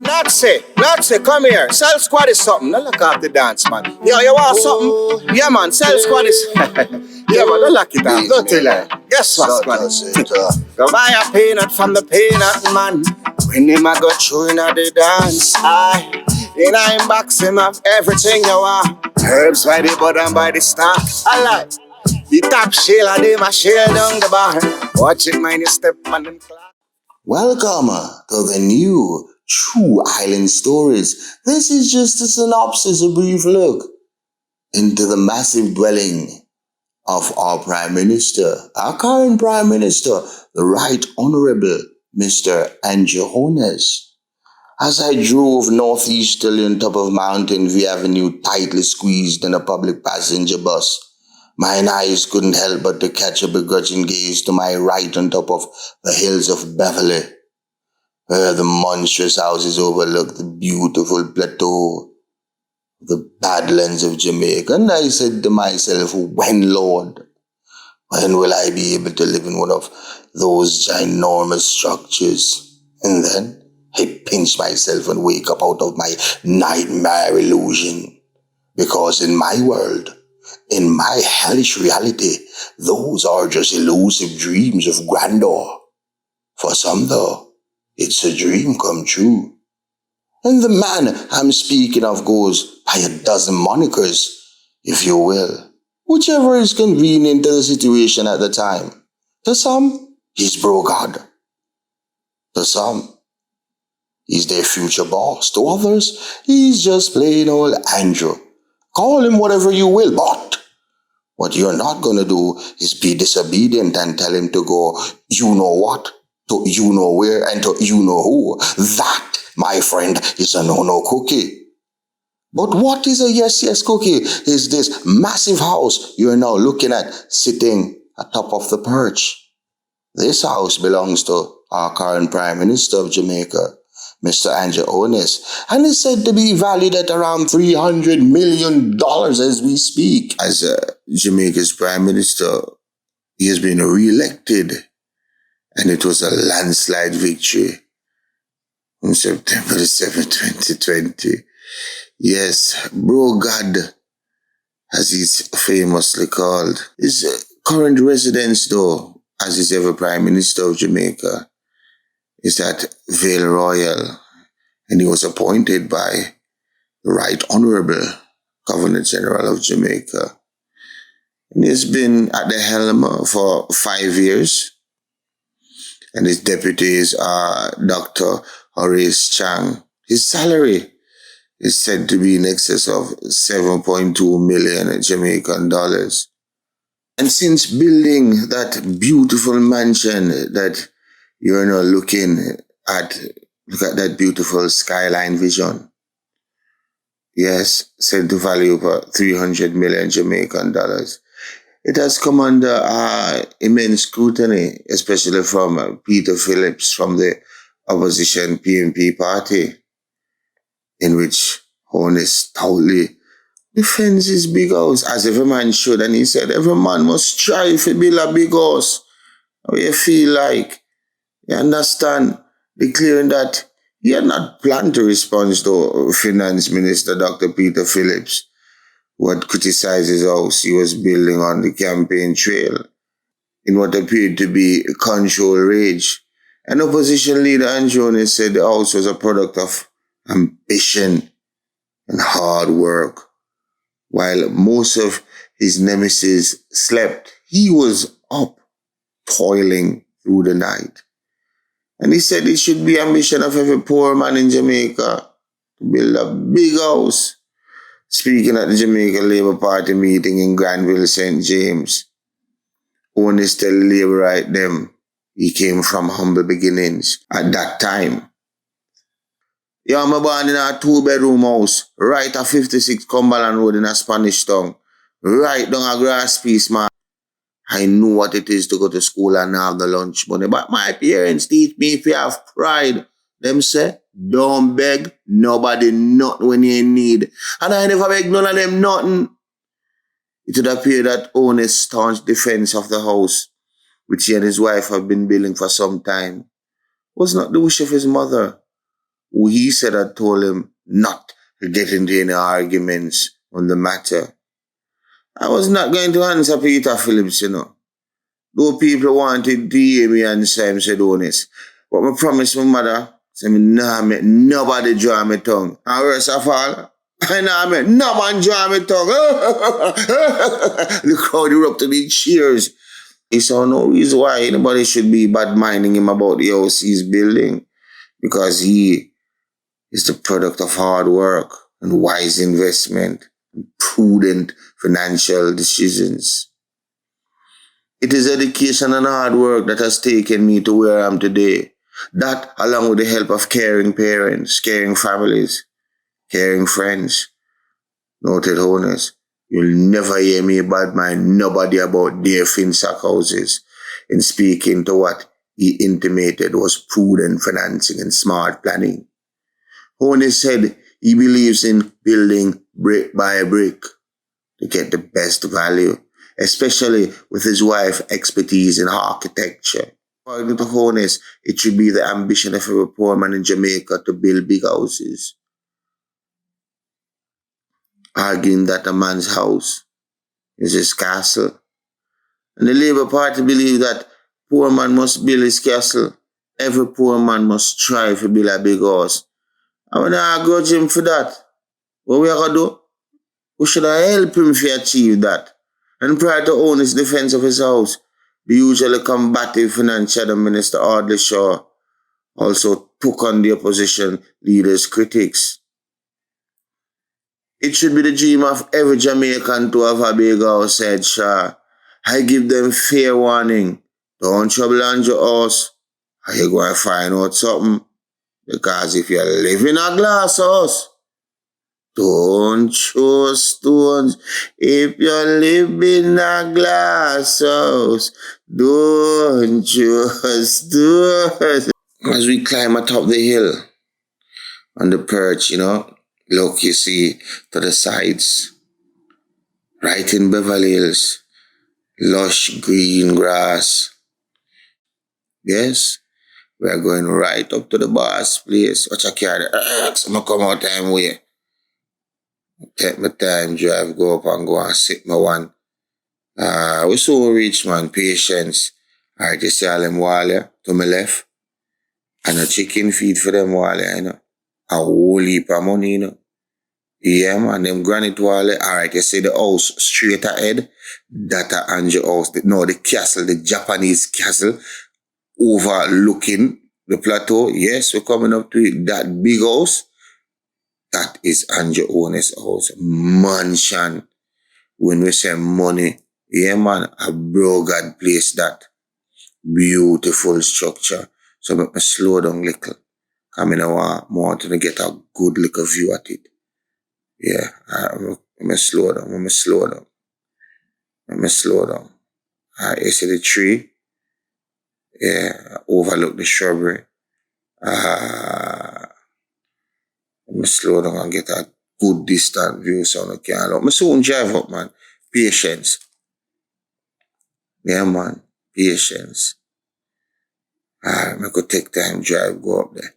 Nazi, come here. Cell Squad is something. Don't look off the dance, man. Yo, you want something? Yeah, man. Cell Squad is. Yeah, man. Don't lock it off. Don't tell her. Guess what, Squad? Go buy a peanut from the peanut man. When him a go through in the dance, in a inbox him have everything you want. Herbs by the bottom by the stock. I like the top shell of them a shell down the bar. Watch it, mind you step on them clock. Welcome to the new True Island Stories. This is just a synopsis, a brief look into the massive dwelling of our Prime Minister, our current Prime Minister, the Right Honorable Mr. Andrew Holness. As I drove northeasterly on top of Mountain View Avenue, tightly squeezed in a public passenger bus, mine eyes couldn't help but to catch a begrudging gaze to my right on top of the hills of Beverly, where the monstrous houses overlook the beautiful plateau, the badlands of Jamaica. And I said to myself, when, Lord? When will I be able to live in one of those ginormous structures? And then I pinch myself and wake up out of my nightmare illusion. Because in my world, in my hellish reality, those are just elusive dreams of grandeur. For some, though, it's a dream come true. And the man I'm speaking of goes by a dozen monikers, if you will, whichever is convenient to the situation at the time. To some, he's Bro God. To some, he's their future boss. To others, he's just plain old Andrew. Call him whatever you will, but what you're not gonna do is be disobedient and tell him to go you know what, to you know where, and to you know who. That, my friend, is a no-no cookie. But what is a yes cookie is this massive house you're now looking at sitting atop of the perch. This house belongs to our current Prime Minister of Jamaica, Mr. Andrew Holness, and is said to be valued at around $300 million as we speak. As Jamaica's Prime Minister, he has been re-elected, and it was a landslide victory on September the 7th, 2020. Yes, Bro God, as he's famously called. His current residence, though, as his ever Prime Minister of Jamaica, is at Vale Royal, and he was appointed by the Right Honorable Governor General of Jamaica. And he's been at the helm for 5 years, and his deputies are Dr. Horace Chang. His salary is said to be in excess of 7.2 million Jamaican dollars. And since building that beautiful mansion that you're now looking at, look at that beautiful skyline vision. Yes, said to value over 300 million Jamaican dollars. It has come under immense scrutiny, especially from Peter Phillips from the opposition PNP party, in which Holness stoutly defends his big house, as every man should. And he said, every man must strive to build a big house. How you feel like? You understand? Declaring that he had not planned to respond to Finance Minister Dr. Peter Phillips, who had criticized his house he was building on the campaign trail in what appeared to be control rage. And opposition leader Andrew Holness said the house was a product of ambition and hard work. While most of his nemesis slept, he was up, toiling through the night. And he said it should be ambition of every poor man in Jamaica to build a big house. Speaking at the Jamaica Labour Party meeting in Granville, St. James, Holness tell Labourite them he came from humble beginnings at that time. Yeah, I'm born in a 2-bedroom house, right at 56 Cumberland Road in a Spanish Town, right down a grass piece, man. I knew what it is to go to school and have the lunch money, but my parents teach me if you have pride. Them say, don't beg nobody nothing when you in need. And I never beg none of them nothing. It would appear that Holness' staunch defense of the house, which he and his wife have been building for some time, was not the wish of his mother, who he said had told him not to get into any arguments on the matter. I was not going to answer Peter Phillips, Though people wanted to hear me answer him, said honest. But I promised my mother, say me nah make nobody draw my tongue. And worse of all, I nah make no man draw my tongue. The crowd erupted in cheers. He saw no reason why anybody should be bad-minding him about the house he's building. Because he is the product of hard work and wise investment and prudent financial decisions. It is education and hard work that has taken me to where I am today. That, along with the help of caring parents, caring families, caring friends. Noted owners, you'll never hear me badmind nobody about their Finsack houses in speaking to what he intimated was prudent financing and smart planning. Honey said he believes in building brick by brick to get the best value, especially with his wife's expertise in architecture. According to Honest, it should be the ambition of every poor man in Jamaica to build big houses, arguing that a man's house is his castle. And the Labour Party believe that poor man must build his castle. Every poor man must strive to build a big house. I mean, I grudge him for that. What we are going to do? We should help him to achieve that. And prior to own his defense of his house, the usually combative Finance Shadow Minister Audley Shaw also took on the opposition leader's critics. It should be the dream of every Jamaican to have a big house, said Shaw. I give them fair warning. Don't trouble on your house, or you're going to find out something. Because if you live in a glass house, don't throw stones. If you live in a glass house, don't throw stones. As we climb atop the hill on the perch, look, you see to the sides, right in Beverly Hills, lush green grass. Yes, we are going right up to the boss place. Watch I carry the I'm going to come out time way. Take my time, drive, go up and go and sit my one. We soon reach, man. Patience. Alright, you see all them wall to my left. And a chicken feed for them wall, A whole heap of money, Yeah, man, them granite wall. Alright, you see the house straight ahead. That a Angie house. The castle, the Japanese castle, overlooking the plateau. Yes, we're coming up to it. That big house. That is Angie Owner's house. Mansion. When we say money, yeah, man, a bro God place that. Beautiful structure. So make me slow down little. I mean, I want to get a good little view at it. Yeah, let me slow down. You see the tree? Yeah, overlook the shrubbery. Let me slow down and get a good distant view so I can look. I soon drive up, man. Patience. Yeah, man. Patience. I could take time drive, go up there.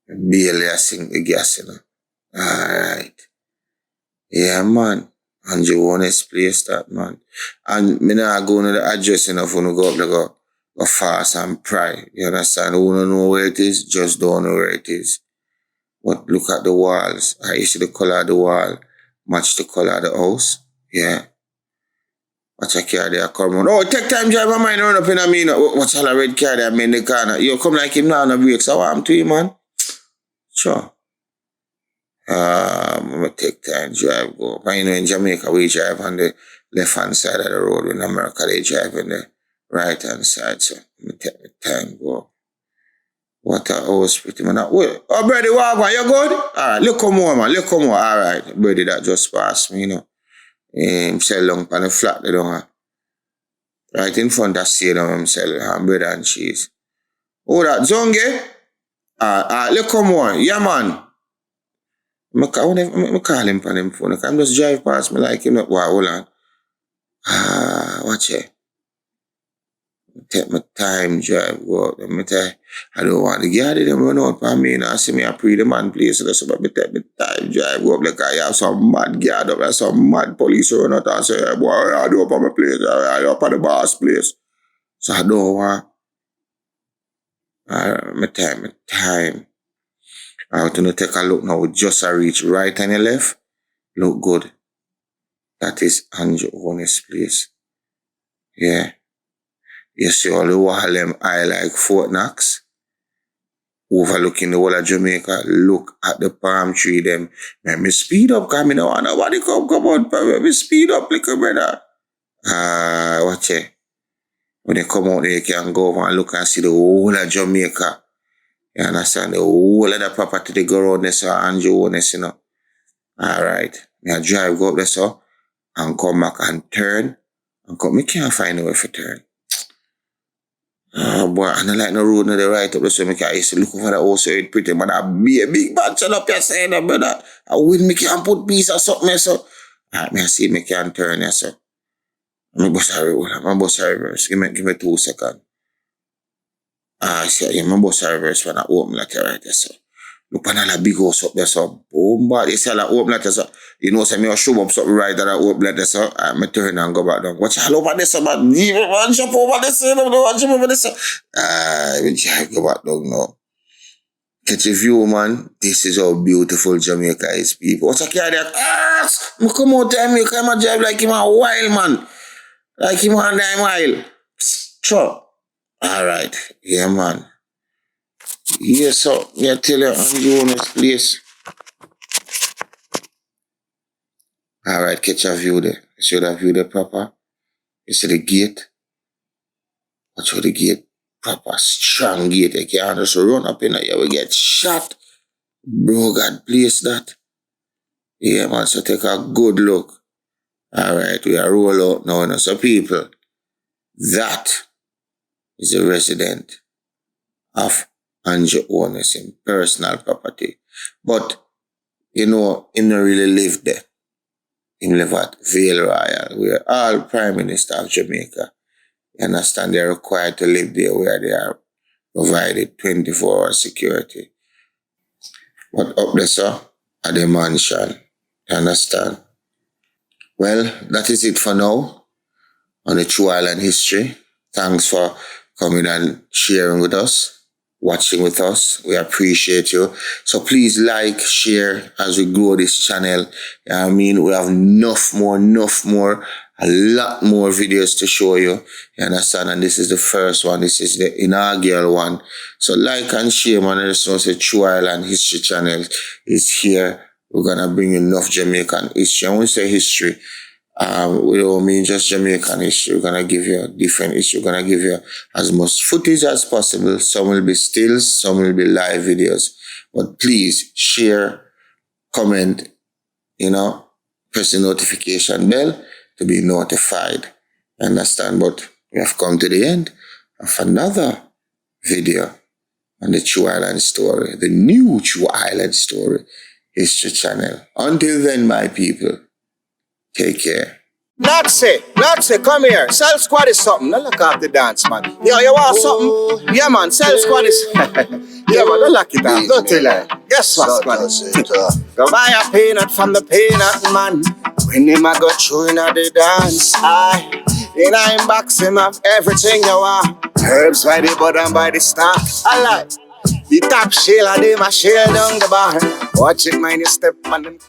Barely I sink the gas, Alright. Yeah, man. And you want to place that, man. And me not go to the address enough when we go up there, go fast and pry. You understand? Who don't know where it is, just don't know where it is. But look at the walls. You see the color of the wall match the color of the house. Yeah. Watch a car there come on. Oh, take time drive my mind run up in a minute. Watch all a red car there in the corner. You come like him now on the brakes. How am to you, man? Sure. I'm going to take time drive go. But in Jamaica we drive on the left hand side of the road. In America they drive on the right hand side. So I'm going to take my time go. What a house pretty man. Oh, Brady, walk on. You good? Alright, look come more, man. Look come more. Alright, Brady that just passed me, Sell long on the flat, they don't have. Right in front of Stadium himself, bread and cheese. Oh, that Zonge? Look come on. Yeah, man. I call him on him phone. I'm just drive past me like, wow, hold on. Watch it. take my time drive go out. I don't want the guy them run out for me. I see me a pre the man place. So that's about me take my time drive go up like I have some mad guard up, like some mad police run out and say, hey, boy, I do up on my place, I up on the boss place. So I don't want my time. I want to take a look now. We just reach right and left. Look good. That is Andrew Honest place. Yeah. You see all the Harlem Eye like Fort Knox. Overlooking the whole of Jamaica. Look at the palm tree them. Man, me speed up because I don't want nobody come out. Me speed up like a brother. Watch it. When they come out there, you can go over and look and see the whole of Jamaica. You understand? The whole of the property they go around there, so Andrew Honest, you know. Alright. I drive go up there, so, and come back and turn. And come. Me can't find a way for turn. Oh boy, I don't like no road no the right up there, so I used to look over the house so it's pretty, but I be a big bad shut up here saying that, brother. I will me can put piece or something, so. Alright, me see me can turn here, so. I'm bus reverse. Give me 2 seconds. See, my bus reverse when I open like right there, so. Look on that big house up there, so. Boom, but you see that open like that, so. You know, say me I'll show up something right that I open like that, so. I turn and go back down. Watch all over this, man. Man, jump over this, jump over this, we just go back down now. Catch a view, man. This is how beautiful Jamaica is, people. What's a car there? I come out there, me come and drive like him a wild, man. Like him a damn wild. Sure. Alright. Yeah, man. Yes, so. Yeah, tell you, Andrew Honest place. Alright, catch a view there. You see that view there proper? You see the gate? Watch how the gate proper, strong gate. You can't just run up in there, you will get shot. Bro, God bless that. Yeah, man, so take a good look. Alright, we are roll out now. So people, that is a resident of Andrew Honest in personal property. But, you know, he don't really live there. He live at Vale Royal, where all Prime Minister of Jamaica, you understand, they're required to live there where they are provided 24-hour security. But up there, sir, at the mansion, you understand? Well, that is it for now on the True Island History. Thanks for coming and sharing with us, watching with us. We appreciate you. So please like, share as we grow this channel. You know what I mean? We have enough more, a lot more videos to show you. You understand? And this is the first one. This is the inaugural one. So like and share, man. This was the True Island History channel is here. We're going to bring you enough Jamaican history. And when we say history, we don't mean just Jamaican history. We're going to give you different history. We're going to give you as much footage as possible. Some will be stills, some will be live videos. But please share, comment, you know, press the notification bell to be notified. Understand? But we have come to the end of another video on the True Island Story, the new True Island Story History channel. Until then, my people, take care. Nazi, come here. Self Squad is something. Don't look off the dance, man. Yo, you want something? Yeah, man. Self Squad is. Yeah, man. Don't lock it off. Don't tell her. Guess what, Squad? Go buy a peanut from the peanut man. When him a go through in the dance, in a box him have everything you want. Herbs by the bottom, by the stock. I like the top shell of them a shell down the bar. Watch it, man. You step on them.